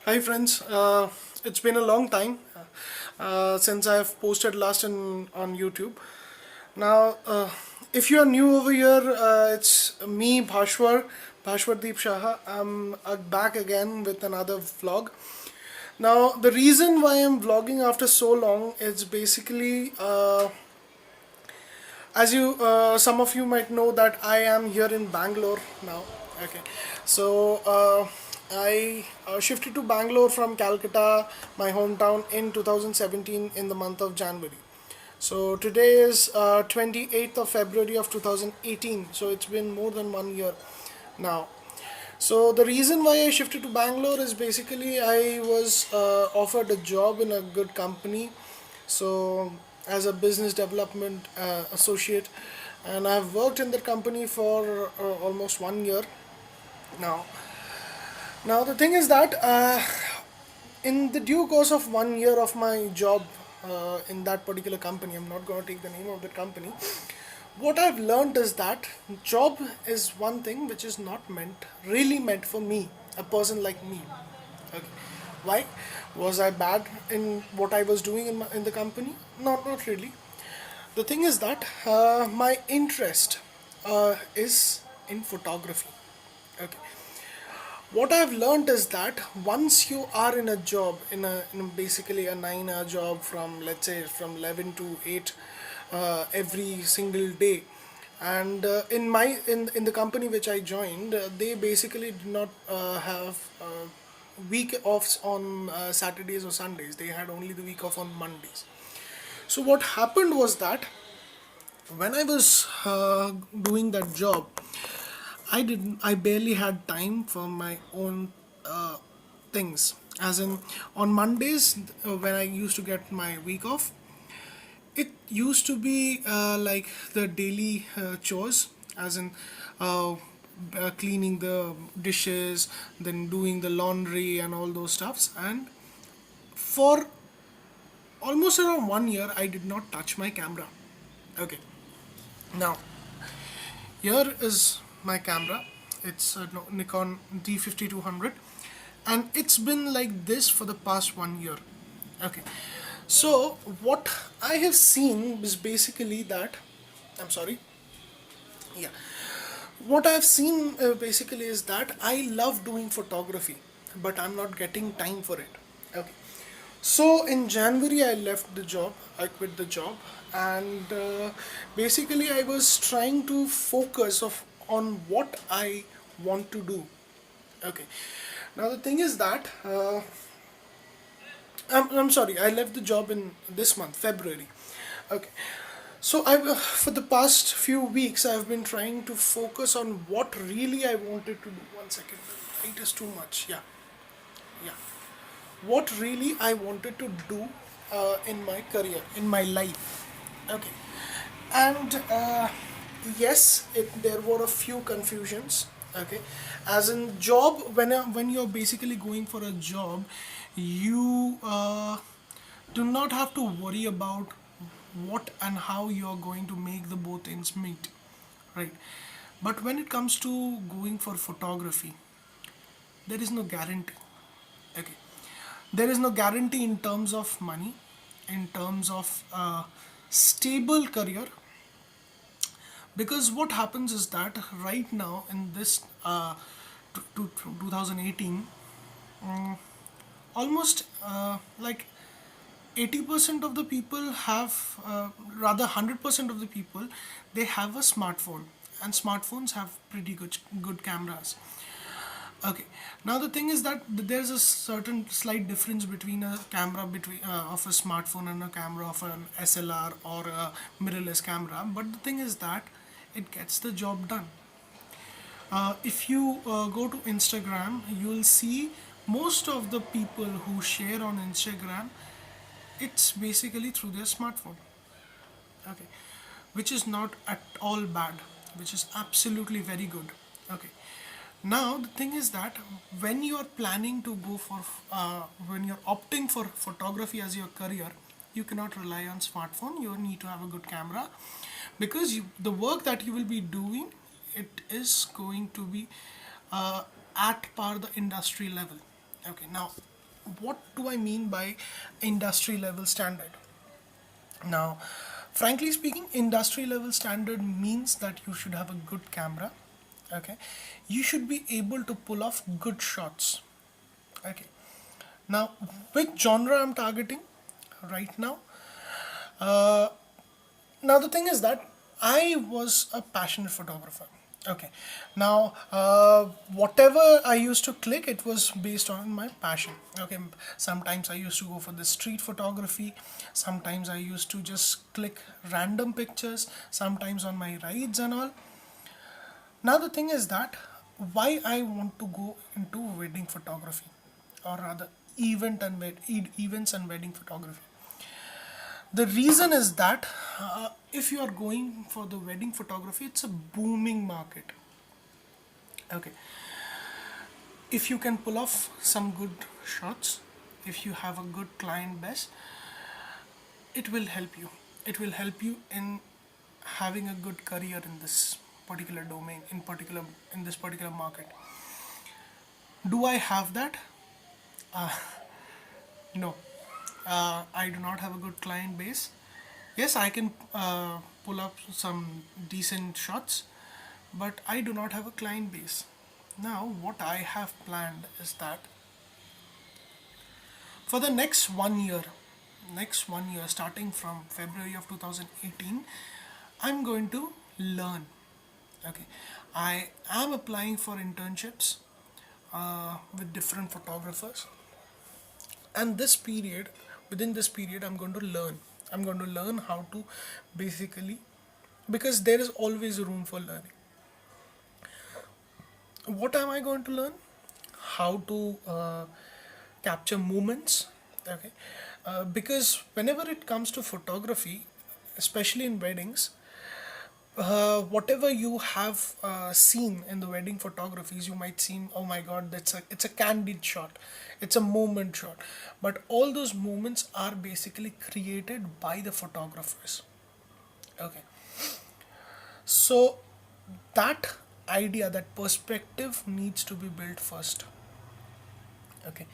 Hi friends, it's been a long time since I've posted last on YouTube. Now, if you are new over here, it's me, Bhashwardeep Shaha. I'm back again with another vlog. Now, the reason why I'm vlogging after so long is basically, as you, some of you might know that I am here in Bangalore now. Okay, so I shifted to Bangalore from Calcutta, my hometown, in 2017 in the month of January. So today is 28th of February of 2018. So it's been more than 1 year now. So the reason why I shifted to Bangalore is basically I was offered a job in a good company, so as a business development associate, and I've worked in that company for almost 1 year now. Now the thing is that in the due course of 1 year of my job in that particular company, I'm not going to take the name of the company. What I've learned is that job is one thing which is not really meant for me, a person like me. Okay. Why? Was I bad in what I was doing in the company? Not really. The thing is that my interest is in photography. Okay. What I've learned is that once you are in a job, in basically a 9 hour job from, let's say, from 11 to 8 every single day, and in the company which I joined, they basically did not have week offs on Saturdays or Sundays. They had only the week off on Mondays. So what happened was that when I was doing that job, I barely had time for my own things. As in, on Mondays, when I used to get my week off, it used to be like the daily chores, as in cleaning the dishes, then doing the laundry and all those stuffs. And for almost around 1 year, I did not touch my camera. Okay. Now, here is my camera. It's a Nikon D5200, and it's been like this for the past 1 year. Okay, so what I have seen is basically that, I'm sorry, yeah, what I've seen basically is that I love doing photography, but I'm not getting time for it. Okay. So in January, I left the job, I quit the job, and basically, I was trying to focus on what I want to do. Okay. Now, the thing is that I'm sorry, I left the job in this month, February. Okay. So for the past few weeks, I've been trying to focus on what really I wanted to do. One second, the light is too much. Yeah, yeah. What really I wanted to do in my career, in my life. Okay. And yes, there were a few confusions. Okay. As in job, when you're basically going for a job, you do not have to worry about what and how you're going to make the both ends meet, right? But when it comes to going for photography, there is no guarantee. Okay, there is no guarantee in terms of money, in terms of stable career, because what happens is that right now in this 2018, almost like 80% of the people have, rather 100% of the people, they have a smartphone, and smartphones have pretty good cameras. Okay. Now the thing is that there's a certain slight difference between a camera between of a smartphone and a camera of an SLR or a mirrorless camera. But the thing is that it gets the job done. If you go to Instagram, you'll see most of the people who share on Instagram, it's basically through their smartphone. Okay, which is not at all bad, which is absolutely very good. Okay. Now the thing is that when you are planning to go for when you're opting for photography as your career, you cannot rely on smartphone. You need to have a good camera, because the work that you will be doing, it is going to be at par the industry level. Okay. Now what do I mean by industry level standard? Now, frankly speaking, industry level standard means that you should have a good camera. Okay, you should be able to pull off good shots. Okay, now which genre I'm targeting right now? Uh, Now the thing is that I was a passionate photographer. Okay. Now, whatever I used to click, it was based on my passion. Okay. Sometimes I used to go for the street photography. Sometimes I used to just click random pictures. Sometimes on my rides and all. Now the thing is that why I want to go into wedding photography, or rather events and wedding photography. The reason is that if you are going for the wedding photography, it's a booming market. Okay, if you can pull off some good shots, if you have a good client base, it will help you. It will help you in having a good career in this particular domain, in this particular market. Do I have that? No, I do not have a good client base. Yes, I can pull up some decent shots, but I do not have a client base. Now, what I have planned is that for the next 1 year, starting from February of 2018, I'm going to learn. Okay, I am applying for internships with different photographers, and within this period, I'm going to learn how to basically, because there is always room for learning. What am I going to learn? How to capture moments. Okay, because whenever it comes to photography, especially in weddings, whatever you have seen in the wedding photographies, you might seem, oh my god, it's a candid shot, it's a moment shot, but all those moments are basically created by the photographers. Okay, so that idea, that perspective needs to be built first. Okay,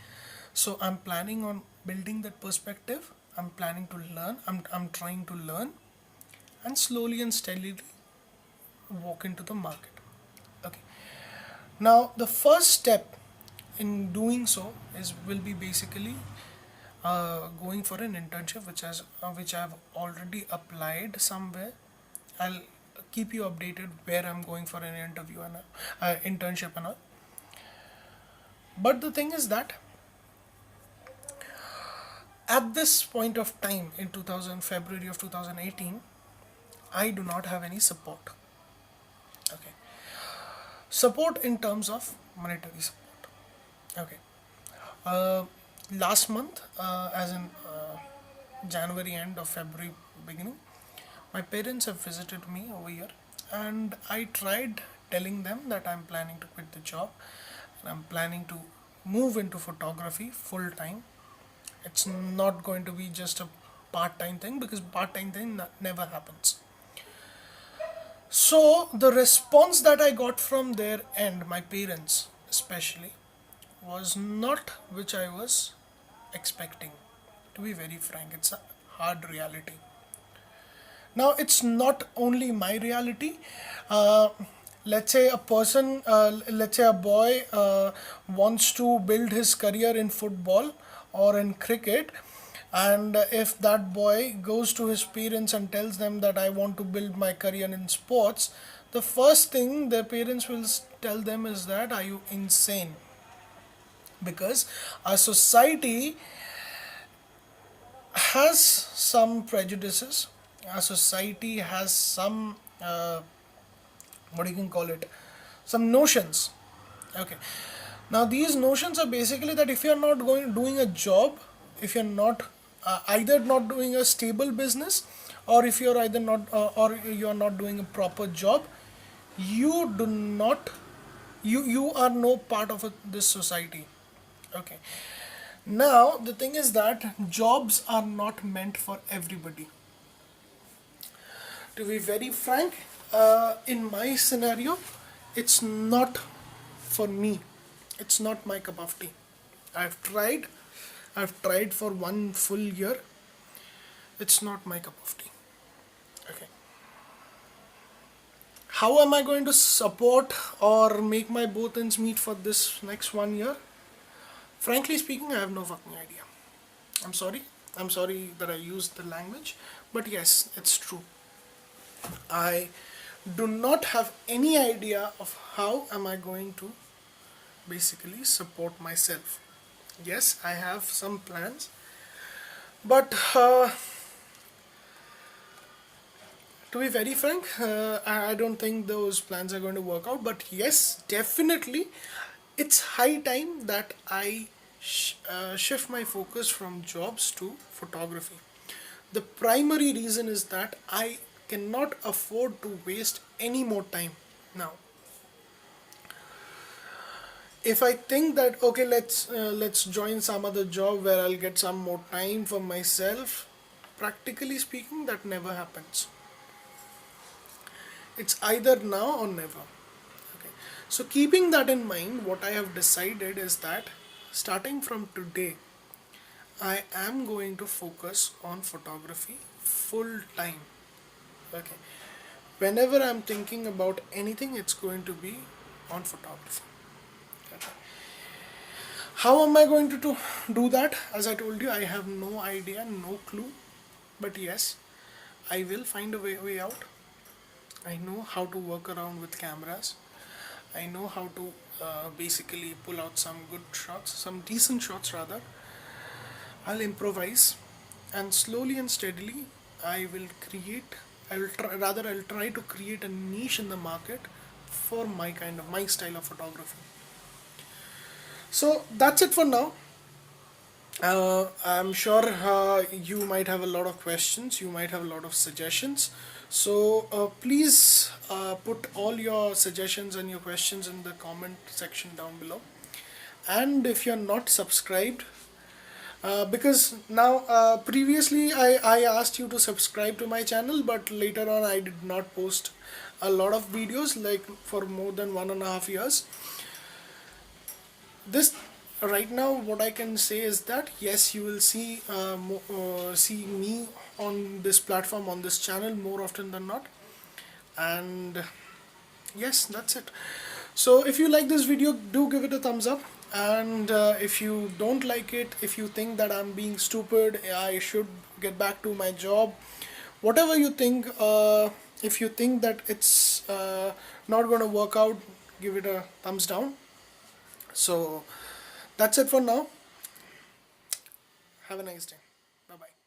so I'm planning on building that perspective. I'm planning to learn. I'm trying to learn and slowly and steadily walk into the market. Okay, now the first step in doing so is will be basically going for an internship, which I've already applied somewhere. I'll keep you updated where I'm going for an interview and internship and all. But the thing is that at this point of time in 2000 February of 2018, I do not have any support. Okay, support in terms of monetary support. Okay, uh, last month, as in January end of February beginning, my parents have visited me over here, and I tried telling them that I'm planning to quit the job and I'm planning to move into photography full time. It's not going to be just a part time thing, because part time thing never happens. So the response that I got from their end, my parents especially, was not which I was expecting. To be very frank, it's a hard reality. Now, it's not only my reality. Uh, let's say a boy wants to build his career in football or in cricket, and if that boy goes to his parents and tells them that I want to build my career in sports, the first thing their parents will tell them is that, are you insane? Because our society has some prejudices. Our society has some what you can call it, some notions. Okay, now these notions are basically that if you're not going doing a job, if you're not either not doing a stable business, or if you're either not or you're not doing a proper job, you do not you are no part of this society. Okay, now the thing is that jobs are not meant for everybody. To be very frank, in my scenario, it's not for me. It's not my cup of tea. I've tried. I've tried for one full year. It's not my cup of tea. Okay. How am I going to support or make my both ends meet for this next 1 year? Frankly speaking, I have no fucking idea. I'm sorry. I'm sorry that I used the language, but yes, it's true. I do not have any idea of how am I going to basically support myself. Yes, I have some plans, but to be very frank, I don't think those plans are going to work out. But yes, definitely, it's high time that I shift my focus from jobs to photography. The primary reason is that I cannot afford to waste any more time now. If I think that okay, let's join some other job where I'll get some more time for myself, practically speaking, that never happens. It's either now or never. Okay. So keeping that in mind, what I have decided is that starting from today, I am going to focus on photography full time. Okay. Whenever I'm thinking about anything, it's going to be on photography. Okay. How am I going to do that? As I told you, I have no idea, no clue. But yes, I will find a way out. I know how to work around with cameras. I know how to basically pull out some good shots, some decent shots rather. I'll improvise, and slowly and steadily, I will create. I will try, rather I'll try to create a niche in the market for my style of photography. So that's it for now. I'm sure you might have a lot of questions, you might have a lot of suggestions. So please put all your suggestions and your questions in the comment section down below. And if you're not subscribed, because now previously I asked you to subscribe to my channel, but later on I did not post a lot of videos like for more than 1.5 years. This right now what I can say is that yes, you will see me on this platform, on this channel, more often than not. And yes, that's it. So if you like this video, do give it a thumbs up. And if you don't like it, if you think that I'm being stupid, I should get back to my job, whatever you think, if you think that it's not going to work out, give it a thumbs down. So that's it for now. Have a nice day. Bye bye.